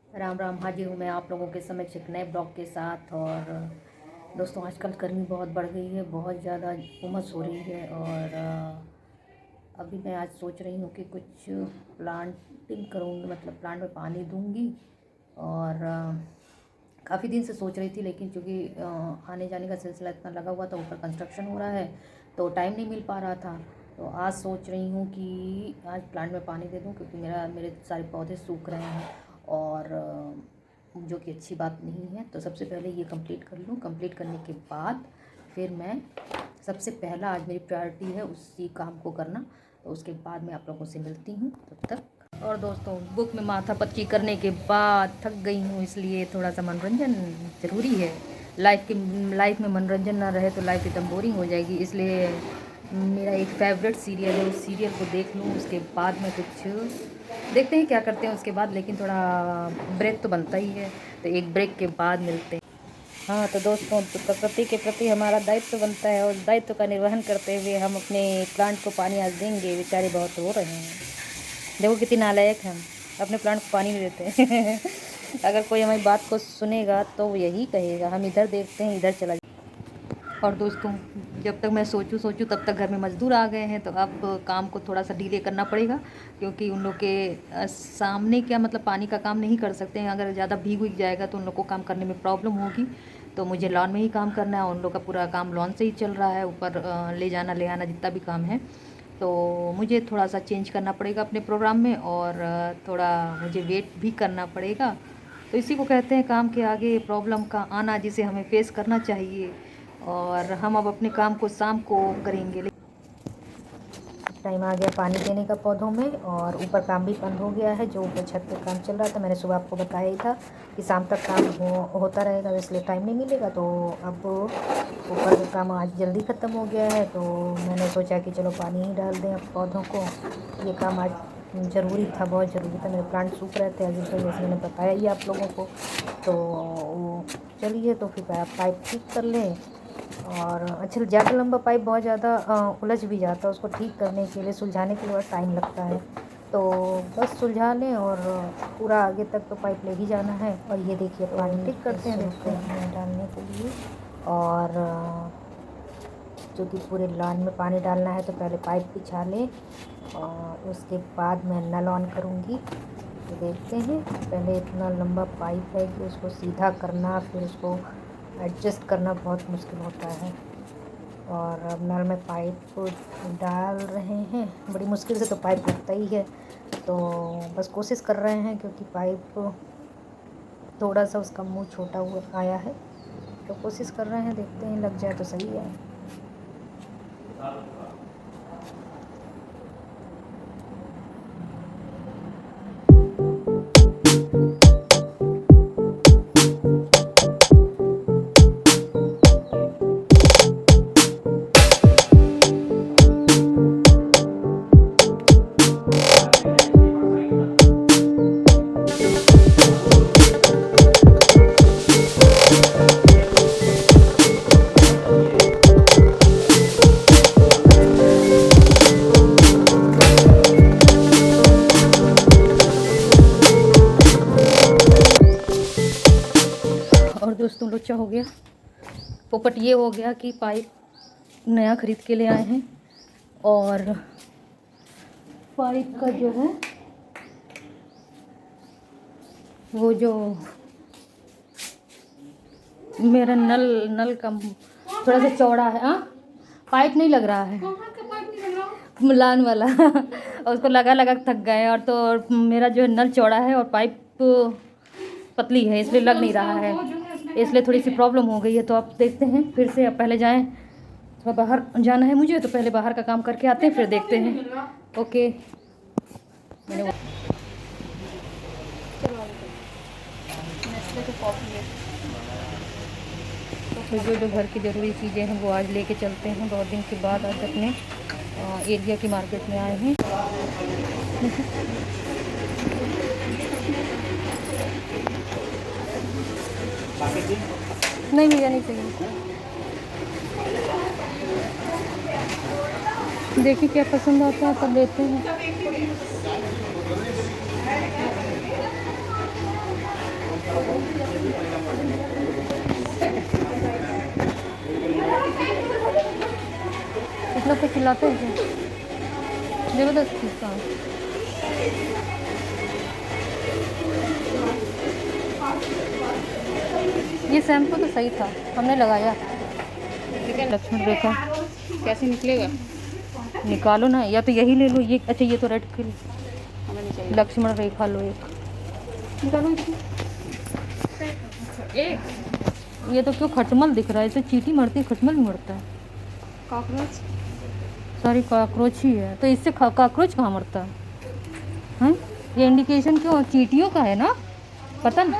राम राम, हाजिर हूँ मैं आप लोगों के समक्ष एक नए ब्लॉग के साथ। और दोस्तों, आजकल गर्मी बहुत बढ़ गई है, बहुत ज़्यादा उमस हो रही है। और अभी मैं आज सोच रही हूँ कि कुछ प्लांटिंग करूँगी, मतलब प्लांट में पानी दूँगी। और काफ़ी दिन से सोच रही थी, लेकिन चूँकि आने जाने का सिलसिला इतना लगा हुआ था, ऊपर कंस्ट्रक्शन हो रहा है तो टाइम नहीं मिल पा रहा था। तो आज सोच रही हूँ कि आज प्लांट में पानी दे दूँ, क्योंकि मेरे सारे पौधे सूख रहे हैं और जो कि अच्छी बात नहीं है। तो सबसे पहले ये कंप्लीट कर लूँ। कंप्लीट करने के बाद फिर मैं सबसे पहला, आज मेरी प्रायोरिटी है उसी काम को करना। तो उसके बाद मैं आप लोगों से मिलती हूँ, तब तक। और दोस्तों, बुक में माथापच्ची करने के बाद थक गई हूँ, इसलिए थोड़ा सा मनोरंजन ज़रूरी है। लाइफ में मनोरंजन ना रहे तो लाइफ एकदम बोरिंग हो जाएगी। इसलिए मेरा एक फेवरेट सीरियल है, उस सीरियल को देख लूँ, उसके बाद मैं कुछ देखते हैं क्या करते हैं उसके बाद। लेकिन थोड़ा ब्रेक तो बनता ही है, तो एक ब्रेक के बाद मिलते हैं। हाँ तो दोस्तों, तो प्रकृति के प्रति हमारा दायित्व बनता है, और दायित्व का निर्वहन करते हुए हम अपने प्लांट को पानी आज देंगे। बेचारे बहुत रो रहे हैं, देखो कितनी नालायक हैं, हम अपने प्लांट को पानी नहीं देते। अगर कोई हमारी बात को सुनेगा तो वो यही कहेगा, हम इधर देखते हैं इधर चला। और दोस्तों, जब तक मैं सोचूं तब तक घर में मज़दूर आ गए हैं, तो अब काम को थोड़ा सा डिले करना पड़ेगा, क्योंकि उन लोग के सामने क्या मतलब पानी का काम नहीं कर सकते हैं। अगर ज़्यादा भीग उग जाएगा तो उन लोग को काम करने में प्रॉब्लम होगी। तो मुझे लॉन में ही काम करना है, उन लोग का पूरा काम लॉन से ही चल रहा है। ऊपर ले जाना ले आना जितना भी काम है, तो मुझे थोड़ा सा चेंज करना पड़ेगा अपने प्रोग्राम में, और थोड़ा मुझे वेट भी करना पड़ेगा। तो इसी को कहते हैं काम के आगे प्रॉब्लम का आना, जिसे हमें फेस करना चाहिए। और हम अब अपने काम को शाम को करेंगे। टाइम आ गया पानी देने का पौधों में, और ऊपर काम भी बंद हो गया है। जो ऊपर छत पे काम चल रहा था, मैंने सुबह आपको बताया ही था कि शाम तक काम होता रहेगा, इसलिए टाइम नहीं मिलेगा। तो अब ऊपर का काम आज जल्दी ख़त्म हो गया है, तो मैंने सोचा कि चलो पानी ही डाल दें अब पौधों को। ये काम आज ज़रूरी था, बहुत ज़रूरी था। मेरे प्लांट सूख रहे थे, जिस वजह से मैंने बताया ही आप लोगों को। तो चलिए, तो फिर पाइप ठीक कर लें। और अच्छा, ज़्यादा लंबा पाइप बहुत ज़्यादा उलझ भी जाता है, उसको ठीक करने के लिए, सुलझाने के लिए बहुत टाइम लगता है। तो बस सुलझा लें, और पूरा आगे तक तो पाइप ले ही जाना है। और ये देखिए पानी ठीक करते हैं, देखते हैं डालने के लिए। और जो कि पूरे लॉन में पानी डालना है, तो पहले पाइप बिछा लें, और उसके बाद मैं नल ऑन करूँगी। तो देखते हैं, पहले इतना लंबा पाइप है कि उसको सीधा करना, फिर उसको एडजस्ट करना बहुत मुश्किल होता है। और अब नल में पाइप डाल रहे हैं, बड़ी मुश्किल से तो पाइप लगता ही है। तो बस कोशिश कर रहे हैं, क्योंकि पाइप थोड़ा सा उसका मुंह छोटा हुआ आया है, तो कोशिश कर रहे हैं, देखते हैं लग जाए तो सही है। और दोस्तों, लोचा हो गया, पोपट ये हो गया कि पाइप नया ख़रीद के ले आए हैं, और पाइप का जो है वो जो मेरा नल का थोड़ा सा चौड़ा है। हाँ, पाइप नहीं लग रहा है, मुलान वाला। और उसको लगा लगा थक गए, और तो मेरा जो है नल चौड़ा है और पाइप पतली है, इसलिए लग नहीं रहा है, इसलिए थोड़ी सी प्रॉब्लम हो गई है। तो आप देखते हैं फिर से, अब पहले जाएं, थोड़ा बाहर जाना है मुझे, तो पहले बाहर का काम करके आते हैं, फिर देखते हैं। ओके, मैंने तो जो घर की ज़रूरी चीज़ें हैं वो आज लेके चलते हैं। बहुत दिन के बाद आज अपने एरिया की मार्केट में आए हैं। नहीं भैया, नहीं चाहिए। देखिए क्या पसंद आता है तब लेते हैं। लोग को चिल्लाते हैं क्या? ज़बरदस्ती का। ये शैम्पू तो सही था, हमने लगाया। लक्ष्मण रेखा कैसे निकलेगा? निकालो ना, या तो यही ले लो। ये अच्छा, ये तो रेड के हमें नहीं चाहिए। लक्ष्मण रेखा लो एक। निकालो एक। ये तो क्यों खटमल दिख रहा है, इसे चींटी मरती है, खटमल भी मरता है। कॉकरोच। सारी कॉकरोच ही है, तो इससे कॉकरोच कहाँ मरता है? हैं? ये इंडिकेशन क्यों चींटियों का है ना? पता ना,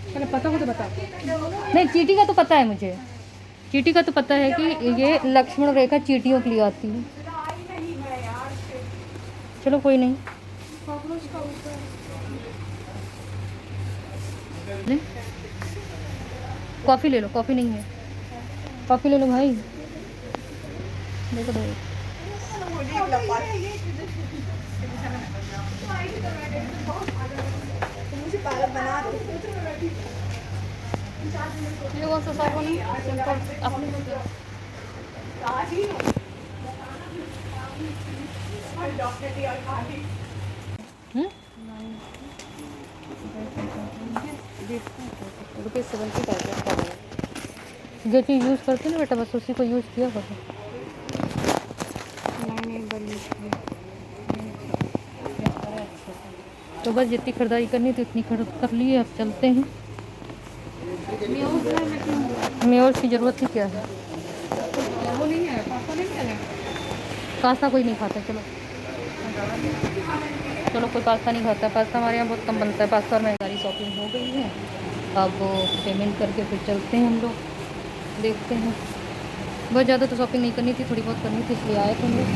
पहले पता हो तो बता। नहीं चींटी का तो पता है मुझे। चींटी का तो पता है कि ये लक्ष्मण रेखा चींटियों के लिए आती है। चलो कोई नहीं। कॉफ़ी ले लो, कॉफ़ी नहीं है। कॉफ़ी ले लो भाई। देखो दो। ये कौन सा साबुन है? सिंपल अपने ₹70 पैकेट का है। जो चीज़ यूज़ करते हैं ना बेटा, बस उसी को यूज़ किया करो। मैंने एक बार यूज़ किया। तो बस जितनी खरीदारी करनी थी उतनी खरीद कर लिए, अब चलते हैं। मेयोर्स की ज़रूरत ही क्या है? वो नहीं है, पापा नहीं है। पास्ता कोई नहीं खाता। चलो चलो, कोई पास्ता नहीं खाता। पास्ता हमारे यहाँ बहुत कम बनता है। पास्ता में सारी शॉपिंग हो गई है, अब वो पेमेंट करके फिर चलते हैं हम लोग, देखते हैं। बहुत ज़्यादा तो शॉपिंग नहीं करनी थी, थोड़ी बहुत करनी थी, इसलिए आए थे हम लोग।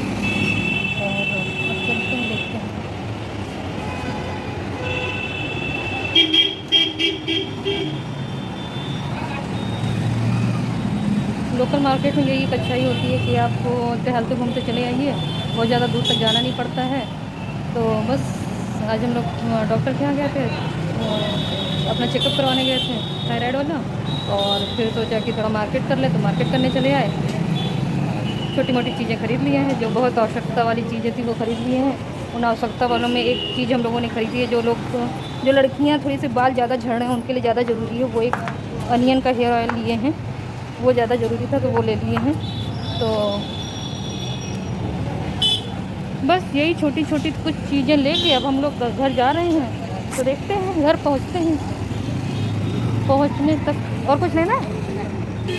और अब चलते हैं, देखते हैं। लोकल मार्केट में यही एक अच्छाई होती है कि आपको टहलते घूमते चले आइए, बहुत ज़्यादा दूर तक जाना नहीं पड़ता है। तो बस आज हम लोग डॉक्टर के यहाँ गए थे, अपना चेकअप करवाने गए थे, थायराइड वाला। और फिर सोचा कि थोड़ा मार्केट कर ले, तो मार्केट करने चले आए। छोटी मोटी चीज़ें खरीद लिए हैं, जो बहुत आवश्यकता वाली चीज़ें थी वो खरीद लिए हैं। उन आवश्यकता वालों में एक चीज़ हम लोगों ने खरीदी है, जो लड़कियाँ थोड़ी सी बाल ज़्यादा झड़ रहे हैं उनके लिए ज़्यादा ज़रूरी है, वो एक अनियन का हेयर ऑयल लिए हैं। वो ज़्यादा ज़रूरी था तो वो ले लिए हैं। तो बस यही छोटी छोटी कुछ चीज़ें लेके अब हम लोग घर जा रहे हैं। तो देखते हैं, घर पहुंचते हैं। पहुंचने तक और कुछ लेना है?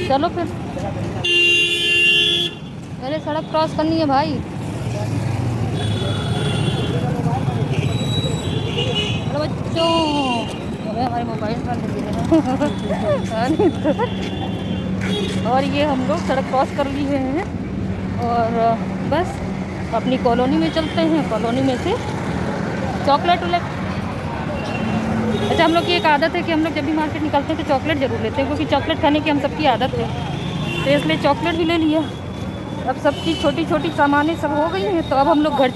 चलो फिर। अरे सड़क क्रॉस करनी है भाई। हेलो बच्चों, अरे हमारे मोबाइल और ये हम लोग सड़क क्रॉस कर लिए हैं और बस अपनी कॉलोनी में चलते हैं। कॉलोनी में से चॉकलेट वॉकलेट। अच्छा, हम लोग की एक आदत है कि हम लोग जब भी मार्केट निकलते हैं तो चॉकलेट ज़रूर लेते हैं, क्योंकि चॉकलेट खाने की हम सबकी आदत है, तो इसलिए चॉकलेट भी ले लिया। अब सबकी छोटी छोटी सामानें सब हो गई हैं, तो अब हम लोग घर।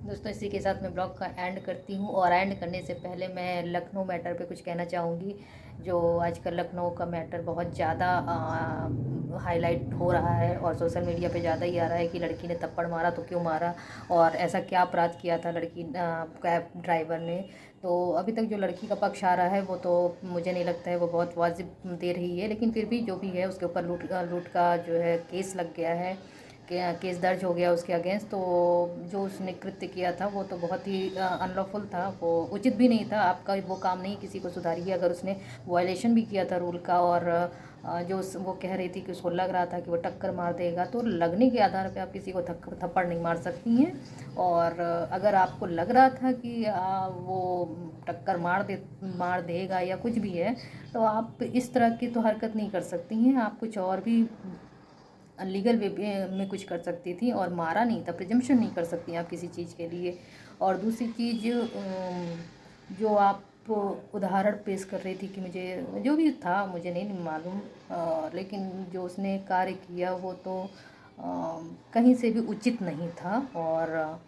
दोस्तों, इसी के साथ मैं ब्लॉग का एंड करती हूँ। और एंड करने से पहले मैं लखनऊ मैटर पे कुछ कहना चाहूँगी। जो आजकल लखनऊ का मैटर बहुत ज़्यादा हाईलाइट हो रहा है और सोशल मीडिया पे ज़्यादा ही आ रहा है कि लड़की ने थप्पड़ मारा तो क्यों मारा, और ऐसा क्या अपराध किया था लड़की कैब ड्राइवर ने। तो अभी तक जो लड़की का पक्ष आ रहा है वो तो मुझे नहीं लगता है वो बहुत वाजिब दे रही है, लेकिन फिर भी जो भी है उसके ऊपर लूट का जो है केस लग गया है, केस दर्ज हो गया उसके अगेंस्ट। तो जो उसने कृत्य किया था वो तो बहुत ही अनलॉफुल था, वो उचित भी नहीं था। आपका वो काम नहीं किसी को सुधारिए। अगर उसने वायलेशन भी किया था रूल का, और वो कह रही थी कि उसको लग रहा था कि वो टक्कर मार देगा, तो लगने के आधार पे आप किसी को थप्पड़ नहीं मार सकती हैं। और अगर आपको लग रहा था कि वो टक्कर मार देगा या कुछ भी है, तो आप इस तरह की तो हरकत नहीं कर सकती हैं। आप कुछ और भी लीगल वे में कुछ कर सकती थी, और मारा नहीं था, प्रिजम्पशन नहीं कर सकती आप किसी चीज़ के लिए। और दूसरी चीज़, जो आप उदाहरण पेश कर रही थी कि मुझे जो भी था मुझे नहीं मालूम, लेकिन जो उसने कार्य किया वो तो कहीं से भी उचित नहीं था। और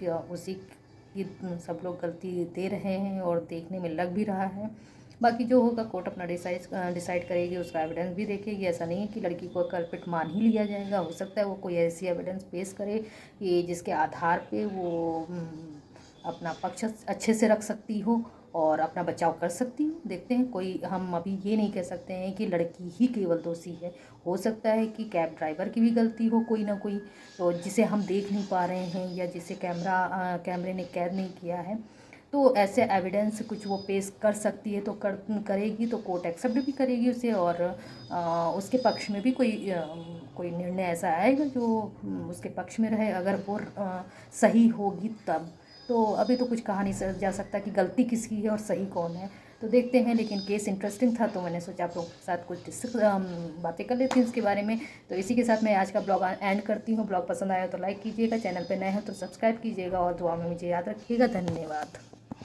जो उसी ये सब लोग गलती दे रहे हैं और देखने में लग भी रहा है। बाकी जो होगा कोर्ट अपना डिसाइड करेगी, उसका एविडेंस भी देखेगी। ऐसा नहीं है कि लड़की को कल्पित मान ही लिया जाएगा। हो सकता है वो कोई ऐसी एविडेंस पेश करे कि जिसके आधार पे वो अपना पक्ष अच्छे से रख सकती हो और अपना बचाव कर सकती हो। देखते हैं, कोई हम अभी ये नहीं कह सकते हैं कि लड़की ही केवल दोषी है। हो सकता है कि कैब ड्राइवर की भी गलती हो कोई ना कोई, तो जिसे हम देख नहीं पा रहे हैं या जिसे कैमरे ने कैद नहीं किया है। तो ऐसे एविडेंस कुछ वो पेश कर सकती है, तो करेगी तो कोर्ट एक्सेप्ट भी करेगी उसे, और उसके पक्ष में भी कोई निर्णय ऐसा आएगा जो उसके पक्ष में रहे। अगर वो सही होगी तब तो अभी तो कुछ कहा नहीं जा सकता कि गलती किसकी है और सही कौन है। तो देखते हैं, लेकिन केस इंटरेस्टिंग था तो मैंने सोचा आप लोगों के साथ कुछ बातें कर लेती हूँ इसके बारे में। तो इसी के साथ मैं आज का ब्लॉग एंड करती हूँ। ब्लॉग पसंद आया तो लाइक कीजिएगा, चैनल पे नए हैं तो सब्सक्राइब कीजिएगा और दुआ में मुझे याद रखिएगा। धन्यवाद।